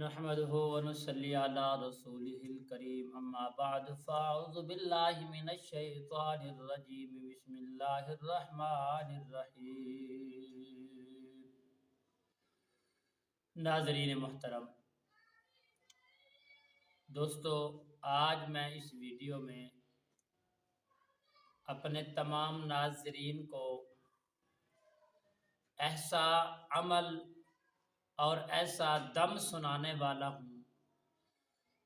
نحمده ونصلي على رسوله الكريم اما بعد فاعوذ بالله من الشيطان الرجيم بسم الله الرحمن الرحیم۔ ناظرین محترم دوستو، آج میں اس ویڈیو میں اپنے تمام ناظرین کو ایسا عمل اور ایسا دم سنانے والا ہوں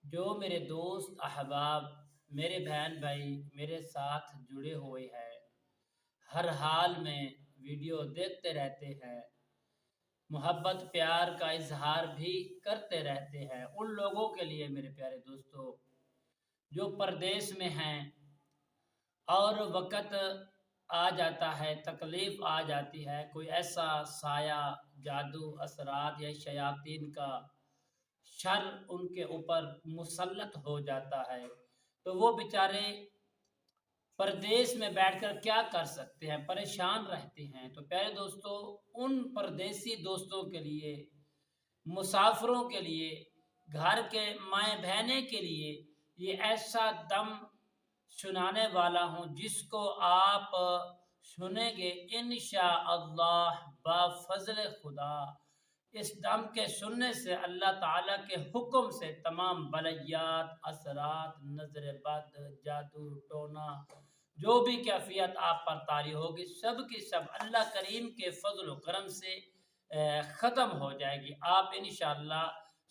جو میرے دوست احباب، میرے بہن بھائی میرے ساتھ جڑے ہوئے ہیں، ہر حال میں ویڈیو دیکھتے رہتے ہیں، محبت پیار کا اظہار بھی کرتے رہتے ہیں۔ ان لوگوں کے لیے میرے پیارے دوستو جو پردیس میں ہیں اور وقت آ جاتا ہے، تکلیف آ جاتی ہے، کوئی ایسا سایہ، جادو، اثرات یا شیاطین کا شر ان کے اوپر مسلط ہو جاتا ہے، تو وہ بیچارے پردیس میں بیٹھ کر کیا کر سکتے ہیں، پریشان رہتے ہیں۔ تو پیارے دوستو، ان پردیسی دوستوں کے لیے، مسافروں کے لیے، گھر کے مائیں بہنیں کے لیے یہ ایسا دم سنانے والا ہوں جس کو آپ سنیں گے انشاءاللہ با فضل خدا۔ اس دم کے سننے سے اللہ تعالیٰ کے حکم سے تمام بلیات، اثرات، نظر بد، جادو ٹونا، جو بھی کیفیت آپ پر طاری ہوگی، سب کی سب اللہ کریم کے فضل و کرم سے ختم ہو جائے گی۔ آپ انشاءاللہ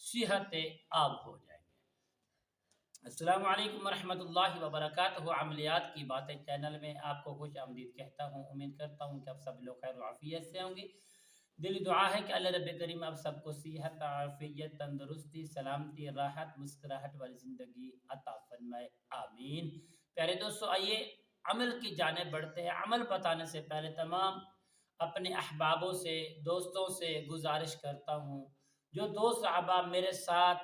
صحت یاب ہو جائیں گے۔ السلام علیکم ورحمۃ اللہ وبرکاتہ۔ عملیات کی باتیں چینل میں آپ کو خوش آمدید کہتا ہوں۔ امید کرتا ہوں کہ آپ سب لوگ خیر و عافیت سے ہوں گے۔ دلی دعا ہے کہ اللہ رب کریم آپ سب کو صحت، عافیت، تندرستی، سلامتی، راحت، مسکراہٹ والی زندگی عطا فرمائے، آمین۔ پیارے دوستو، آئیے عمل کی جانب بڑھتے ہیں۔ عمل بتانے سے پہلے تمام اپنے احبابوں سے، دوستوں سے گزارش کرتا ہوں، جو دوست احباب میرے ساتھ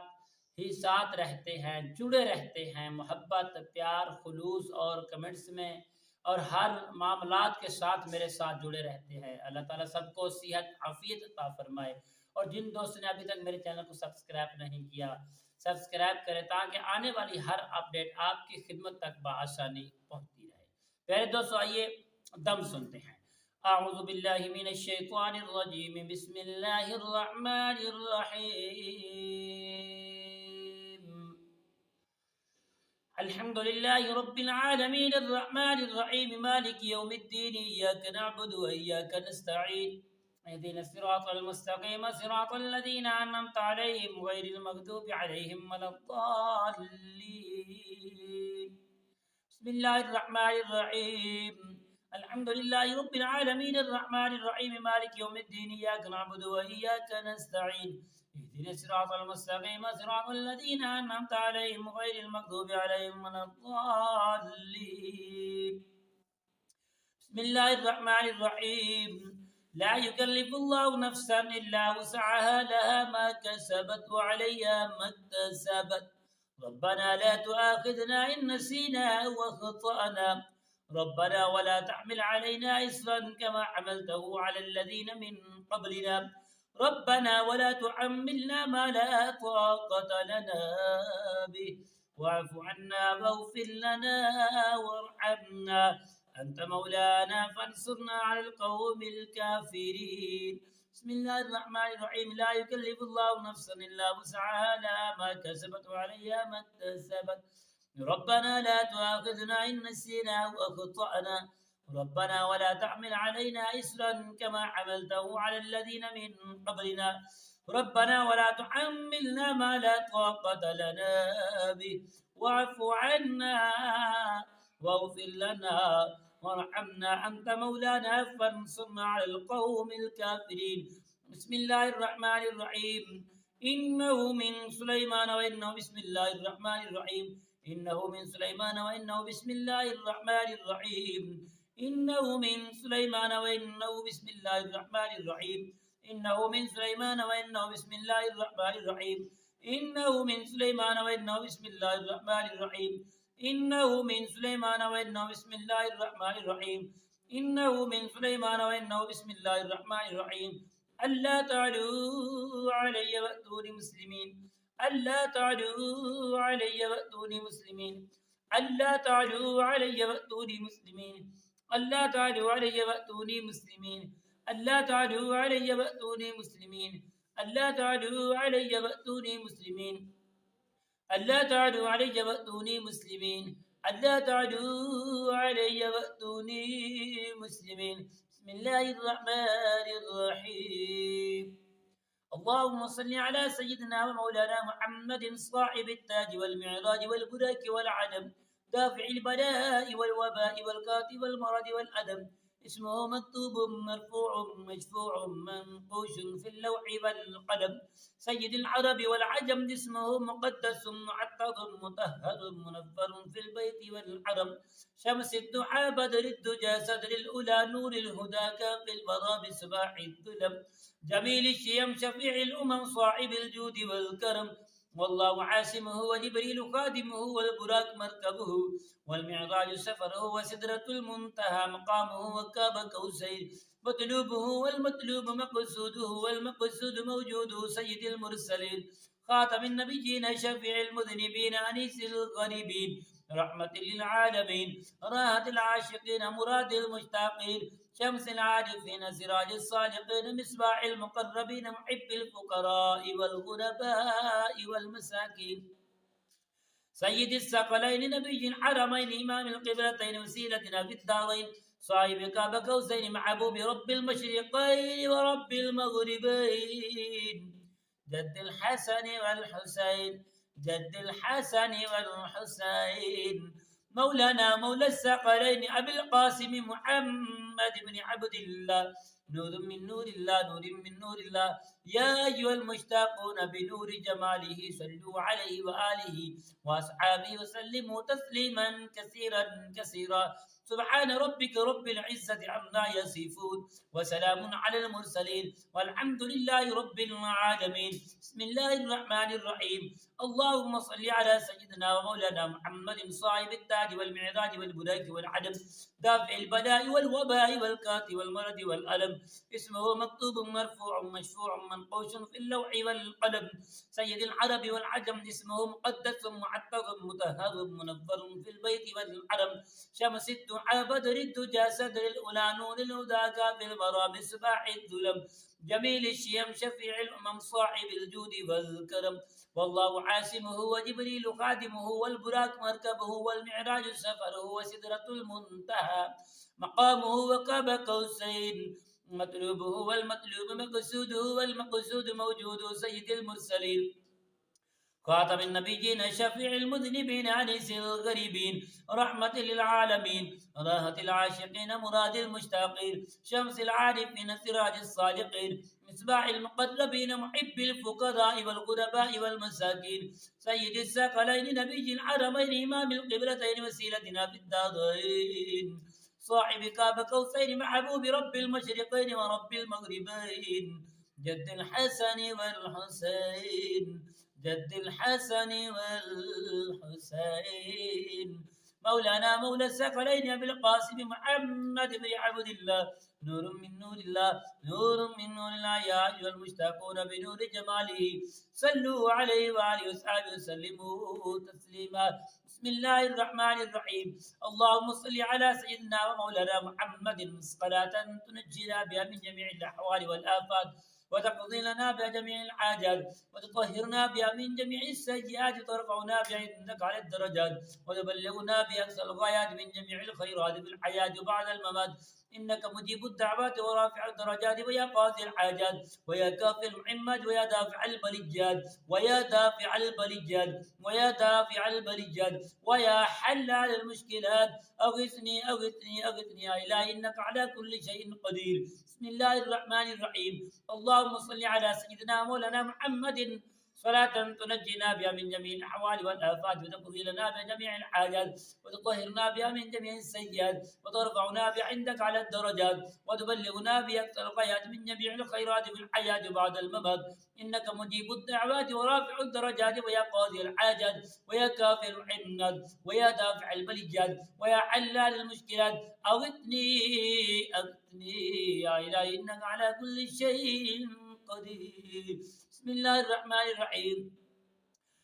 رہتے ہیں، جڑے رہتے ہیں، محبت، پیار، خلوص اور کمنٹس میں اور ہر معاملات کے ساتھ میرے ساتھ جڑے رہتے ہیں، اللہ تعالیٰ سب کو صحت عافیت عطا فرمائے۔ اور جن دوستوں نے ابھی تک میرے چینل کو سبسکرائب نہیں کیا، سبسکرائب کریں تاکہ آنے والی ہر اپڈیٹ آپ کی خدمت تک بآسانی پہنچتی رہے۔ پیارے دوستو، آئیے دم سنتے ہیں۔ اعوذ باللہ من الشیطان الرجیم، بسم اللہ الرحمن الرحیم۔ الحمد للہ رب العالمین الرحمن الرحیم مالک یوم الدین، ایاک نعبد و ایاک نستعین، اہدنا الصراط المستقیم صراط الذین انعمت علیہم غیر المغضوب علیہم ولا الضالین۔ بسم اللہ الرحمن الرحیم۔ الحمد للہ رب العالمین الرحمن الرحیم مالک یوم الدین، ایاک نعبد و ایاک نستعین، اهدنا الصراط المستقیم صراط الذین انعمت علیہم غیر المغضوب علیہم ولا الضالین۔ بسم اللہ الرحمن الرحیم۔ لا يكلف الله نفسا الا وسعها، لها ما كسبت وعليها ما اكتسبت، ربنا لا تؤاخذنا ان نسينا واخطأنا، ربنا ولا تحمل علينا إصرا كما حملته على الذين من قبلنا، ربنا ولا تحملنا ما لا طاقة لنا به، واعف عنا واغفر لنا وارحمنا، أنت مولانا فانصرنا على القوم الكافرين۔ بسم الله الرحمن الرحيم۔ لا يكلف الله نفسا إلا وسعها، لها ما كسبت وعليها ما اكتسبت، ربنا لا تؤاخذنا إن نسينا وأخطأنا، ربنا ولا تحمل علينا إصرا كما حملته على الذين من قبلنا، ربنا ولا تحملنا ما لا طاقة لنا به، واعف عنا واغفر لنا وارحمنا، أنت مولانا فانصرنا على القوم الكافرين۔ بسم الله الرحمن الرحيم۔ إنه من سليمان وإنه بسم الله الرحمن الرحيم، إنه من سليمان وإنه بسم الله الرحمن الرحيم، إنه من سليمان وإنه بسم الله الرحمن الرحيم، إنه من سليمان وإنه بسم الله الرحمن الرحيم، إنه من سليمان وإنه بسم الله الرحمن الرحيم، إنه من سليمان وإنه بسم الله الرحمن الرحيم، إنه من سليمان وإنه بسم الله الرحمن الرحيم، ألا تعلوا علي وأتوني مسلمين، ألا تعلوا علي وأتوني مسلمين، ألا تعلوا علي وأتوني مسلمين، ألا تعلوا علي وأتوني مسلمين، ألا تعلوا علي وأتوني مسلمين، ألا تعلوا علي وأتوني مسلمين، ألا تعلوا علي وأتوني مسلمين، ألا تعلوا علي وأتوني مسلمين. بسم الله الرحمن الرحيم. اللهم صل على سيدنا ومولانا محمد صاحب التاج والمعراج والبرك والعدم، دافع البلاء والوباء والكاتب والمرض والأدم، اسمه مكتوب مرفوع مشفوع منقوش في اللوح والقلم، سيد العرب والعجم، اسمه مقدس معتق مطهر منفر في البيت والحرم، شمس الدعاء بدر الدجى صدر الأولى نور الهدى كافي الورى بصباح الظلم، جميل الشيم شفيع الأمم صاحب الجود والكرم، والله عاصمه وجبريل خادمه والبراك مركبه، والمعراج سفره وسدرة المنتهى مقامه وكاب قوسين مطلوبه، والمطلوب مقصوده والمقصود موجوده، سيد المرسلين خاتم النبيين شفيع المذنبين أنيس الغريبين رحمة للعالمين راحة العاشقين مراد المشتاقين، شمس العارفين سراج الصادقين مصباح المقربين محب الفقراء والغرباء والمساكين، سيد الثقلين نبي الحرمين إمام القبلتين وسيلتنا في الدارين، صاحب كعب قوسين محبوب رب المشرقين ورب المغربين، جد الحسن والحسين، جد الحسن والحسين، مولانا مولى الثقلين أبي القاسم محمد بن عبد الله، نور من نور الله نور من نور الله، يا أيها المشتاقون بنور جماله صلوا عليه وآله وأصحابه وسلموا تسليما كثيرا كثيرا، سبحان ربك رب العزة عما يصفون وسلام على المرسلين والحمد لله رب العالمين. بسم الله الرحمن الرحيم. اللهم صل على سيدنا ومولانا محمد صاحب التاج والمعراج والبلاك والعدم، دافع البلاء والوباء والكات والمرض والألم، اسمه مكتوب مرفوع مشفوع منقوش في اللوح والقلم، سيد العرب والعجم، اسمه مقدس معتق مطهر منور في البيت والحرم، شمس الدعاء بدر الدجى صدر الأولى نور الهدى كافي الورى مصباح الظلم، جميل الشيم شفيع الأمم صاحب الجود والكرم، والله عاصمه وجبريل خادمه والبراك مركبه والمعراج سفره وسدرة المنتهى مقامه وقاب قوسين مطلوبه والمطلوب مقصوده والمقصود موجود، سيد المرسلين خاتم النبيين شفيع المذنبين أنيس الغريبين رحمة للعالمين راحة العاشقين مراد المشتاقين، شمس العارفين سراج الصادقين مصباح المقربين محب الفقراء والغرباء والمساكين، سيد الثقلين نبي الحرمين إمام القبلتين وسيلتنا في الدارين، صاحب كعب قوسين محبوب رب المشرقين ورب المغربين، جد الحسن والحسين، جد الحسن والحسين، مولانا مولى الثقلين أبي القاسم محمد بن عبد الله، نور من نور الله نور من نور الله، يا أيها المشتاقون بنور جماله صلوا عليه وآله وصحبه وسلموا تسليما. بسم الله الرحمن الرحيم. اللهم صل على سيدنا ومولانا محمد صلاة تنجينا بها من جميع الأحوال والآفات وتقضي لنا بها جميع الحاجات وتطهرنا بها من جميع السيئات وترفعنا بها عندك على الدرجات وتبلغنا بها أقصى الغايات من جميع الخيرات في الحياة وبعد الممات، إنك مجيب الدعوات ورافع الدرجات ويا قاضي الحاجات ويا كافي المحمد ويا دافع البلجات ويا دافع البلجات ويا دافع البلجات ويا حل على المشكلات، أغثني أغثني أغثني يا إلهي إنك على كل شيء قدير. بسم الله الرحمن الرحيم. اللهم صل على سيدنا مولانا محمد صلاة تنجينا بها من جميع الأحوال والآفات وتقضي لنا بها جميع الحاجات وتطهرنا بها من جميع السيئات وترفعنا بها عندك على الدرجات وتبلغنا بها أقصى الغايات من جميع الخيرات في الحياة بعد الممات إنك مجيب الدعوات ورافع الدرجات ويا قاضي الحاجات ويا كافر العناد ويا دافع البليات ويا حلال المشكلات أغثني يا إلهي إنك على كل شيء قدير. بسم الله الرحمن الرحيم.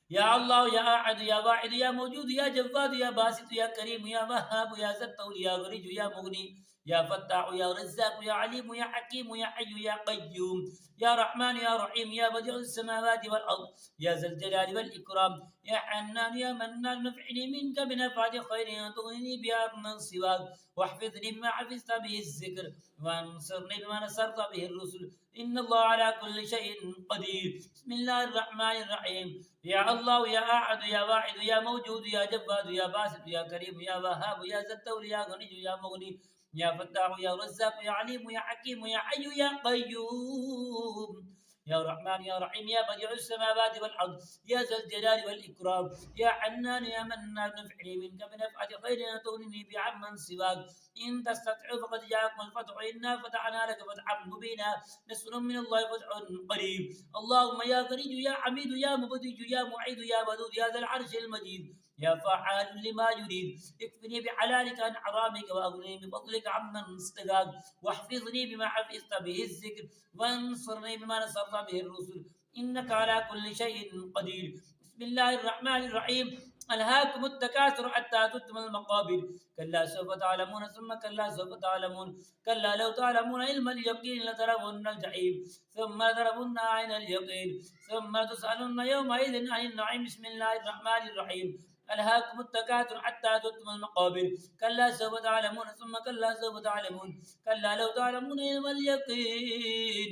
يا الله يا أحد يا واحد يا موجود يا جواد يا باسط يا كريم يا وهاب يا ستور يا غريب يا مغني يا فتاح يا رزاق يا عليم يا حكيم يا حي يا قيوم يا رحمن يا رحيم يا بديع السماوات والأرض يا ذا الجلال والإكرام يا حنان يا منان نفعني منك بنفعة خير تغني بها من سواك واحفظني بما حفظت به الذكر وانصرني بما نصرت به الرسل إن الله على كل شيء قدير. بسم الله الرحمن الرحيم. يا الله يا أحد يا واحد يا موجود يا جبار يا باسط يا كريم يا وهاب يا ذا الطول يا غني يا مغني يا فتاح يا رزاق يا عليم يا حكيم يا حي يا قيوم يا رحمن يا رحيم يا بديع السماوات والأرض يا ذا الجلال والإكرام يا حنان يا منان نفعني منك بنفعة خير تغنني بعمن سواك إن تستطيع فقد جاءكم الفتح إنا فتحنا لك فتحا مبينا نصر من الله فتح قريب. اللهم يا غني يا حميد يا مبدج يا معيد يا ودود يا ذا العرش المجيد يا فعال لما يريد اكفني بحلالك عن حرامك واغنني بفضلك عمن استغاث واحفظني بما حفظت به الذكر وانصرني بما نصرت به الرسل انك على كل شيء قدير. بسم الله الرحمن الرحيم. ألهاكم التكاثر حتى زرتم المقابر كلا سوف تعلمون ثم كلا سوف تعلمون كلا لو تعلمون علم اليقين لترون الجحيم ثم لترون عين اليقين ثم تسألون يومئذ عن النعيم. بسم الله الرحمن الرحيم. ألهاكم التكاثر حتى زرتم المقابر كلا سوف تعلمون ثم كلا سوف تعلمون كلا لو تعلمون علم اليقين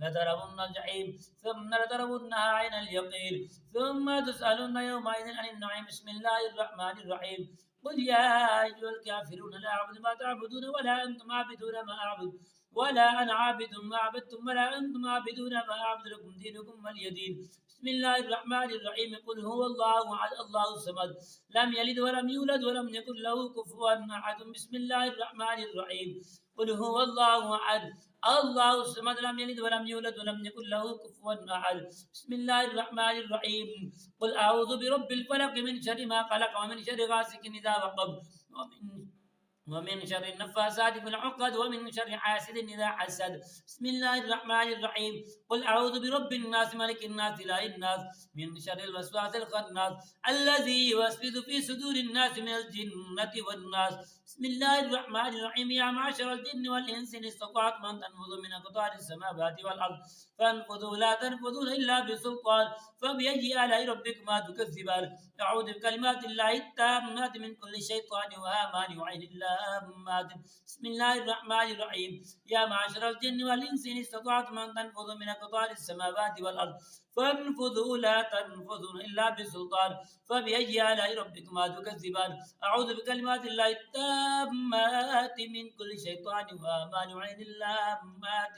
لترون الجحيم ثم لترونها عين اليقين ثم تسألون يومئذ عن النعيم. بسم الله الرحمن الرحيم. قل يا أيها الكافرون لا أعبد ما تعبدون ولا أنتم عابدون ما أعبد ولا أنا عابد ما عبدتم ولا أنتم عابدون ما أعبد لكم دينكم ولي دين. بسم الله الرحمن الرحيم. قل هو الله أحد الله الصمد لم يلد ولم يولد ولم يكن له كفوا أحد. بسم الله الرحمن الرحيم. قل هو الله أحد الله الصمد لم يلد ولم يولد ولم يكن له كفوا أحد. بسم الله الرحمن الرحيم. قل أعوذ برب الفلق من شر ما خلق ومن شر غاسق إذا وقب ومن شر النفاثات في العقد ومن شر حاسد إذا حسد. بسم الله الرحمن الرحيم. قل أعوذ برب الناس ملك الناس إله الناس من شر الوسواس الخناس الذي يوسوس في صدور الناس من الجنة والناس. بسم الله الرحمن الرحيم. يا معشر الجن والإنس إن استطعتم أن تنفذوا من أقطار السماوات والأرض فانفذوا لا تنفذون إلا بسلطان فبأي آلاء ربكما تكذبان. أعوذ بكلمات الله التامات من كل شيطان وهامان وعين اللامات. بسم الله الرحمن الرحيم. يا معشر الجن والإنس إن استطعتم أن تنفذوا من أقطار السماوات والأرض فانفذوا لا تنفذون إلا بسلطان فبأي آلاء ربكما تكذبان. أعوذ بكلمات الله التامات من كل شيطان وهامان وعين اللامات.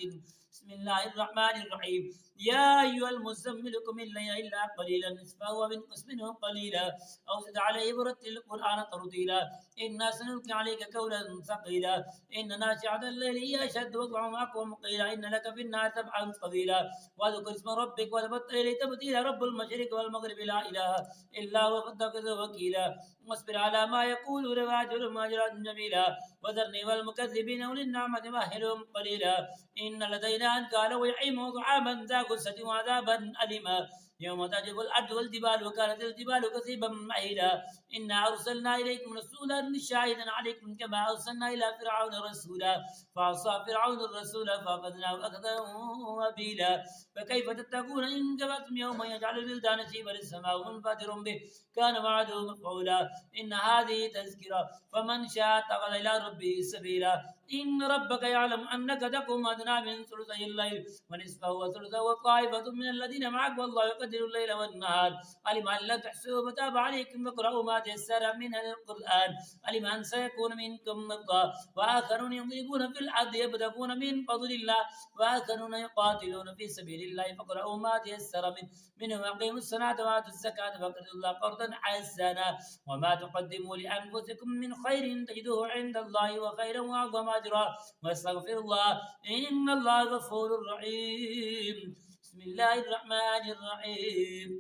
بسم الله الرحمن الرحيم. يا أيها المزمل قم الليل إلا قليلا نصفه وانقص منه قليلا أو زد عليه ورتل القرآن ترتيلا إنا سنلقي عليك قولا ثقيلا إن ناشئة الليل هي أشد وقعا وأقوم قيلا إن لك في النار سبحا طويلا واذكر اسم ربك وتبتل إليه تبتيلا رب المشرق والمغرب لا إله إلا هو فاتخذه وكيلا واصبر على ما يقولون واهجرهم هجرا جميلا وذرني والمكذبين أولي النعمة مهلهم قليلا إن لدينا أنكالا وجحيما وطعاما ذا غصة وعذابا أليما يوم تجب الأرض والجبال وكانت الجبال كثيبا مهيلا إنا أرسلنا إليكم رسولا شاهدا عليكم كما أرسلنا إلى فرعون رسولا فعصى فرعون الرسول فأخذناه أخذا وبيلا فكيف تتقون إن كفرتم يوما يجعل البلدان شيبا السماء منفطر به كان وعده مفعولا إن هذه تذكرة فمن شاء اتخذ إلى ربه سبيلا. إن ربك يعلم أنك تقوم أدنى من ثلثي الليل ونصفه وثلثه وطائفة من الذين معك والله يقدر الليل والنهار علم أن لا تحصوا فتاب عليكم فاقرؤوا ما تيسر من القرآن علم أن سيكون منكم مرضى وآخرون يضربون في الأرض يبتغون من فضل الله وآخرون يقاتلون في سبيل الله فاقرؤوا ما تيسر منه وأقيموا الصلاة وآتوا الزكاة فاقرضوا الله قرضا حسنا وما تقدموا لأنفسكم من خير تجدوه عند الله وخيرا وأعظم أجرا واستغفر الله إن الله غفور رحيم. بسم الله الرحمن الرحيم.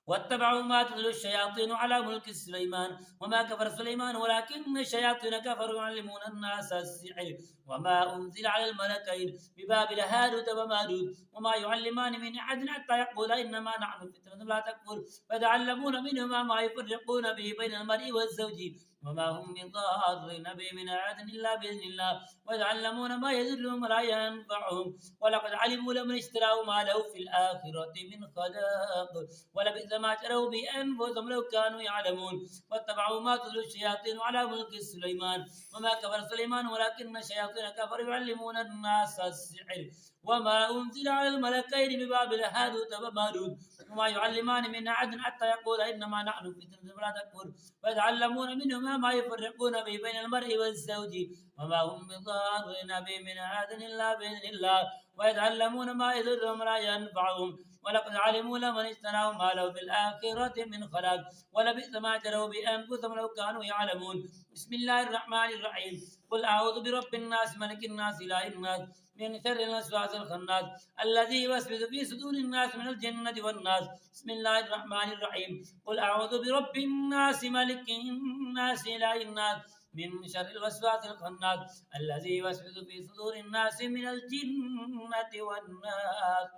واتبعوا ما تتلو الشياطين على ملك سليمان وما كفر سليمان ولكن الشياطين كفروا يعلمون الناس السحر وما أنزل على الملكين ببابل هاروت وماروت وما يعلمان من أحد حتى يقولا إنما نحن فتنة لا تكفر فيتعلمون منهما ما يفرقون به بين المرء والزوج وما هم بضارين به من أحد إلا بإذن الله ويتعلمون ما يضرهم ولا ينفعهم ولقد علموا لمن اشتراه ما له في الآخرة من خلاق ولبئس ما شروا بأنفسهم لو كانوا يعلمون واتبعوا ما تتلو الشياطين على ملك سليمان وما كفر سليمان ولكن الشياطين كفروا يعلمون الناس السحر وما أنزل على الملكين ببابل هاروت وماروت وما يعلمان من أحد حتى يقول إنما نحن فتنة فلا تكفر ويتعلمون منهما ما يفرقون به بين المرء والزوج وما هم بضارين به من أحد إلا بإذن الله ويتعلمون ما يضرهم ولا ينفعهم ولقد علموا لمن اشتراه ما له في الآخرة من خلاق ولبئس ما شروا بأنفسهم لو كانوا يعلمون. بسم الله الرحمن الرحيم. قل أعوذ برب الناس ملك الناس إله الناس من شر الوسواس الخناس الذي يوسوس في صدور الناس من الجنة والناس. بسم الله الرحمن الرحيم. قل أعوذ برب الناس ملك الناس إله الناس من شر الوسواس الخناس الذي يوسوس في صدور الناس من الجنة والناس.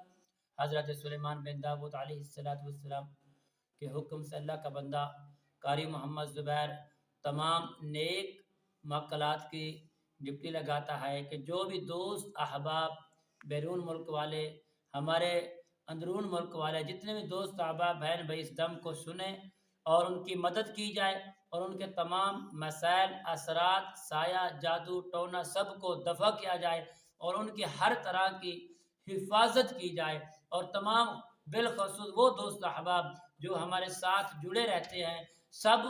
हज़रत सुलेमान बिन दाऊद अलैहिस्सलाम के हुक्म से अल्लाह का बंदा कारी मोहम्मद ज़ुबैर तमाम नेक मक्कलात की ड्यूटी लगाता है कि जो भी दोस्त अहबाब बैरून मुल्क वाले हमारे अंदरून मुल्क वाले जितने भी दोस्त अहबाब बहन भाई इस दम को सुने और उनकी मदद की जाए और उनके तमाम मसाइल असरात साया जादू टोना सब को दफ़ा किया जाए और उनकी हर तरह की हिफाजत की जाए और तमाम बिलखसूस वो दोस्त अहबाब जो हमारे साथ जुड़े रहते हैं सब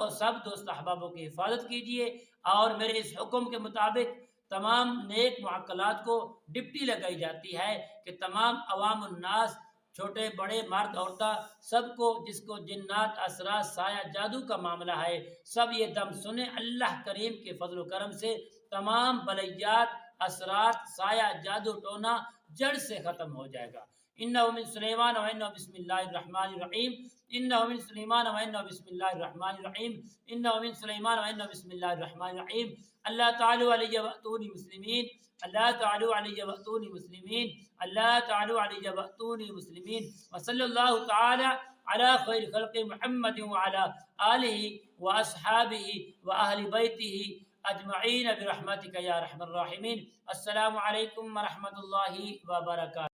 दोस्त अहबाबों की हिफाजत कीजिए और मेरे इस हुक्म के मुताबिक तमाम नेक मुअक्कलात को डिप्टी लगाई जाती है कि तमाम अवामुन्नास छोटे बड़े मर्द औरत सबको जिसको जिन्नात असरात साया जादू का मामला है सब ये दम सुने अल्लाह करीम के फजल करम से तमाम बलैयात असरात साया जादू टोना जड़ से ख़त्म हो जाएगा। इन्नहु मिन सुलैमान व इन्नहु बिस्मिल्लाहिर रहमानिर रहीम इन्नहु मिन सुलैमान व इन्नहु बिस्मिल्लाहिर रहमानिर रहीम इन्नहु मिन सुलैमान व इन्नहु बिस्मिल्लाहिर रहमानिर रहीम अल्लाह तालू अलैहि वअतूनी मुस्लिमीन अल्लाह तालू अलैहि वअतूनी मुस्लिमीन अल्लाह तालू अलैहि वअतूनी मुस्लिमीन व सल्लल्लाहु तआला अला खैर खल्क़ि मुहम्मद व अला आलिहि व अस्हाबिहि व अहलि बैतिहि अजमईन बिरहमतिका या रहमर राहिमीन। अस्सलामु अलैकुम व रहमतुल्लाहि व बरकातुहू।